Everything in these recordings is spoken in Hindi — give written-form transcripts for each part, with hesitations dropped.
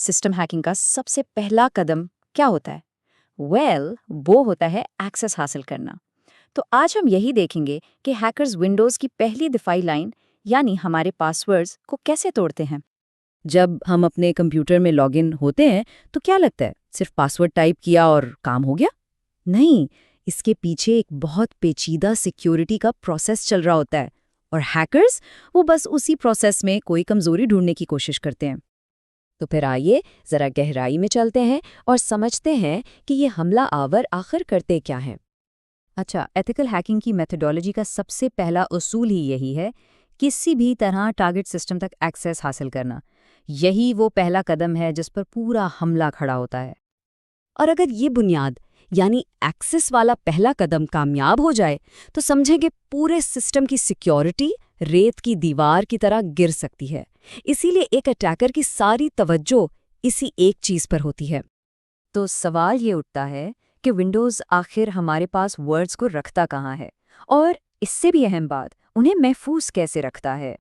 सिस्टम हैकिंग का सबसे पहला कदम क्या होता है? वो होता है एक्सेस हासिल करना। तो आज हम यही देखेंगे कि हैकर्स विंडोज़ की पहली दिफाई लाइन यानी हमारे पासवर्ड्स को कैसे तोड़ते हैं। जब हम अपने कंप्यूटर में लॉगिन होते हैं तो क्या लगता है सिर्फ पासवर्ड टाइप किया और काम हो गया? नहीं, इसके पीछे एक बहुत पेचीदा सिक्योरिटी का प्रोसेस चल रहा होता है और हैकर्स वो बस उसी प्रोसेस में कोई कमजोरी ढूंढने की कोशिश करते हैं। तो फिर आइए जरा गहराई में चलते हैं और समझते हैं कि ये हमला आवर आखिर करते क्या हैं। अच्छा, एथिकल हैकिंग की मेथोडोलॉजी का सबसे पहला उसूल ही यही है, किसी भी तरह टारगेट सिस्टम तक एक्सेस हासिल करना। यही वो पहला कदम है जिस पर पूरा हमला खड़ा होता है। और अगर ये बुनियाद यानी एक्सेस वाला पहला कदम कामयाब हो जाए तो समझेंगे पूरे सिस्टम की सिक्योरिटी रेत की दीवार की तरह गिर सकती है। इसीलिए एक अटैकर की सारी तवज्जो इसी एक चीज पर होती है। तो सवाल ये उठता है कि विंडोज़ आखिर हमारे पास वर्ड्स को रखता कहाँ है, और इससे भी अहम बात, उन्हें महफूज कैसे रखता है।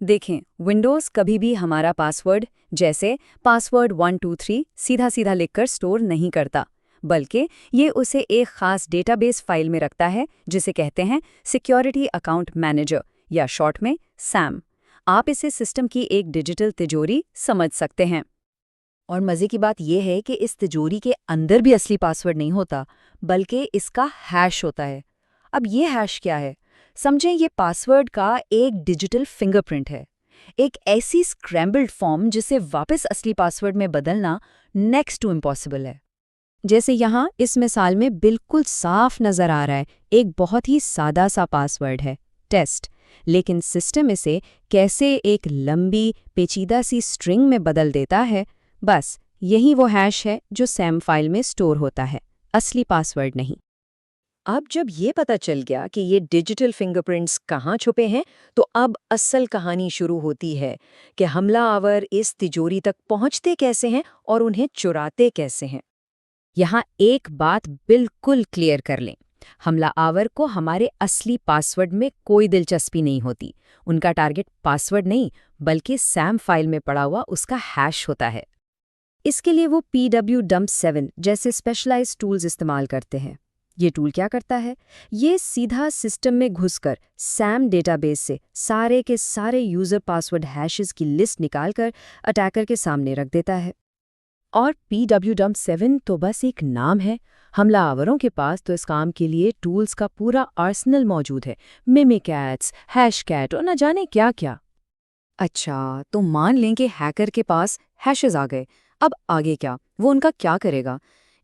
देखें, विंडोज़ कभी भी हमारा पासवर्ड जैसे पासवर्ड 123 सीधा सीधा लिखकर स्टोर नहीं करता, बल्कि ये उसे एक खास डेटाबेस फाइल में रखता है जिसे कहते हैं सिक्योरिटी अकाउंट मैनेजर या शॉर्ट में सैम। आप इसे सिस्टम की एक डिजिटल तिजोरी समझ सकते हैं। और मज़े की बात यह है कि इस तिजोरी के अंदर भी असली पासवर्ड नहीं होता, बल्कि इसका हैश होता है। अब ये हैश क्या है? समझें, ये पासवर्ड का एक डिजिटल फिंगरप्रिंट है, एक ऐसी स्क्रैम्बल्ड फॉर्म जिसे वापस असली पासवर्ड में बदलना नेक्स्ट टू इम्पॉसिबल है। जैसे यहाँ इस मिसाल में बिल्कुल साफ नज़र आ रहा है, एक बहुत ही सादा सा पासवर्ड है, टेस्ट, लेकिन सिस्टम इसे कैसे एक लंबी पेचीदा सी स्ट्रिंग में बदल देता है। बस यही वो हैश है जो सैम फाइल में स्टोर होता है, असली पासवर्ड नहीं। अब जब ये पता चल गया कि ये डिजिटल फिंगरप्रिंट्स कहाँ छुपे हैं, तो अब असल कहानी शुरू होती है कि हमलावर इस तिजोरी तक पहुँचते कैसे हैं और उन्हें चुराते कैसे हैं। यहाँ एक बात बिल्कुल क्लियर कर लें, हमलावर को हमारे असली पासवर्ड में कोई दिलचस्पी नहीं होती। उनका टारगेट पासवर्ड नहीं, बल्कि सैम फाइल में पड़ा हुआ उसका हैश होता है। इसके लिए वो pwdump7 जैसे स्पेशलाइज्ड टूल्स इस्तेमाल करते हैं। ये टूल क्या करता है? ये सीधा सिस्टम में घुसकर सैम डेटाबेस से सारे के सारे यूज़र पासवर्ड हैशेस की लिस्ट निकालकर अटैकर के सामने रख देता है। और pwdump7 तो बस एक नाम है, हमलावरों के पास तो इस काम के लिए टूल्स का पूरा आर्सेनल मौजूद है, मिमिकैट्स, हैशकैट और न जाने क्या क्या। अच्छा, तो मान लें कि हैकर के पास हैशेस आ गए, अब आगे क्या? वो उनका क्या करेगा?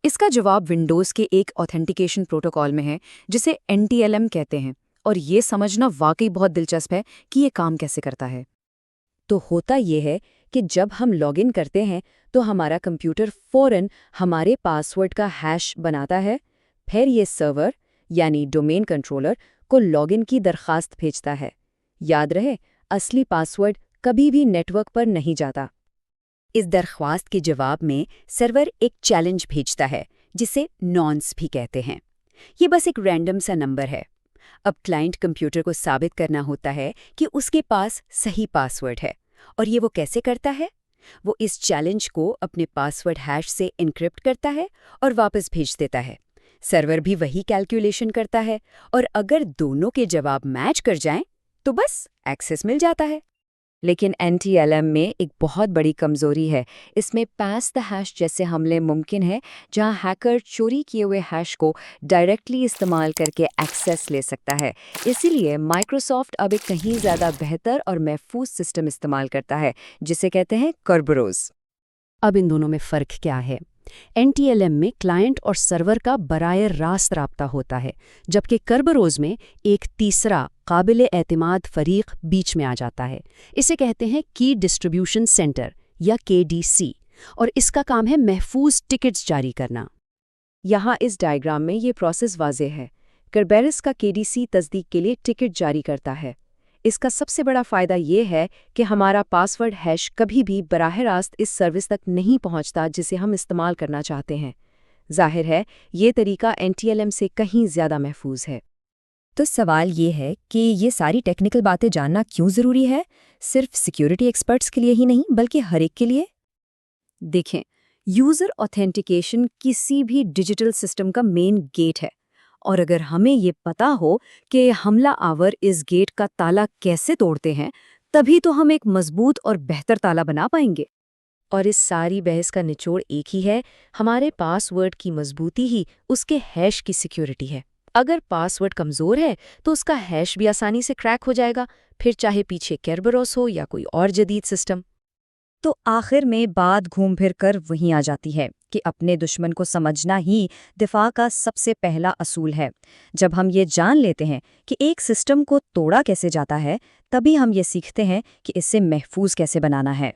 इसका जवाब विंडोज़ के एक ऑथेंटिकेशन प्रोटोकॉल में है जिसे NTLM कहते हैं, और ये समझना वाकई बहुत दिलचस्प है कि ये काम कैसे करता है। तो होता ये है कि जब हम लॉगिन करते हैं तो हमारा कंप्यूटर फ़ौरन हमारे पासवर्ड का हैश बनाता है, फिर ये सर्वर यानी डोमेन कंट्रोलर को लॉगिन की दरखास्त भेजता है। याद रहे, असली पासवर्ड कभी भी नेटवर्क पर नहीं जाता। इस दरख्वास्त के जवाब में सर्वर एक चैलेंज भेजता है जिसे नॉन्स भी कहते हैं। ये बस एक रैंडम सा नंबर है। अब क्लाइंट कंप्यूटर को साबित करना होता है कि उसके पास सही पासवर्ड है, और ये वो कैसे करता है? वो इस चैलेंज को अपने पासवर्ड हैश से एन्क्रिप्ट करता है और वापस भेज देता है। सर्वर भी वही कैलकुलेशन करता है, और अगर दोनों के जवाब मैच कर जाएं तो बस एक्सेस मिल जाता है। लेकिन NTLM में एक बहुत बड़ी कमजोरी है, इसमें पास द हैश जैसे हमले मुमकिन है, जहां हैकर चोरी किए हुए हैश को डायरेक्टली इस्तेमाल करके एक्सेस ले सकता है। इसीलिए माइक्रोसॉफ्ट अब एक कहीं ज़्यादा बेहतर और महफूज सिस्टम इस्तेमाल करता है जिसे कहते हैं कर्बरोज। अब इन दोनों में फ़र्क क्या है? NTLM में क्लाइंट और सर्वर का बराए रास्त राब्ता होता है, जबकि कर्बरोज में एक तीसरा काबिल एतमाद फरीक बीच में आ जाता है। इसे कहते हैं की डिस्ट्रीब्यूशन सेंटर या KDC, और इसका काम है महफूज टिकट्स जारी करना। यहाँ इस डायग्राम में ये प्रोसेस वाज़ेह है। कर्बेरस का KDC तस्दीक के लिए टिकट जारी करता है। इसका सबसे बड़ा फ़ायदा ये है कि हमारा पासवर्ड हैश कभी भी बराह रास्त इस सर्विस तक नहीं पहुंचता जिसे हम इस्तेमाल करना चाहते हैं। जाहिर है, ये तरीका NTLM से कहीं ज़्यादा महफूज है। तो सवाल ये है कि ये सारी टेक्निकल बातें जानना क्यों ज़रूरी है? सिर्फ सिक्योरिटी एक्सपर्ट्स के लिए ही नहीं, बल्कि हर एक के लिए। देखें, यूजर ऑथेंटिकेशन किसी भी डिजिटल सिस्टम का मेन गेट है, और अगर हमें ये पता हो कि हमलावर इस गेट का ताला कैसे तोड़ते हैं, तभी तो हम एक मजबूत और बेहतर ताला बना पाएंगे। और इस सारी बहस का निचोड़ एक ही है, हमारे पासवर्ड की मजबूती ही उसके हैश की सिक्योरिटी है। अगर पासवर्ड कमज़ोर है तो उसका हैश भी आसानी से क्रैक हो जाएगा, फिर चाहे पीछे केरबरोस हो या कोई और जदीद सिस्टम। तो आखिर में बात घूम फिर कर वहीं आ जाती है कि अपने दुश्मन को समझना ही दिफा का सबसे पहला असूल है। जब हम ये जान लेते हैं कि एक सिस्टम को तोड़ा कैसे जाता है, तभी हम ये सीखते हैं कि इससे महफूज कैसे बनाना है।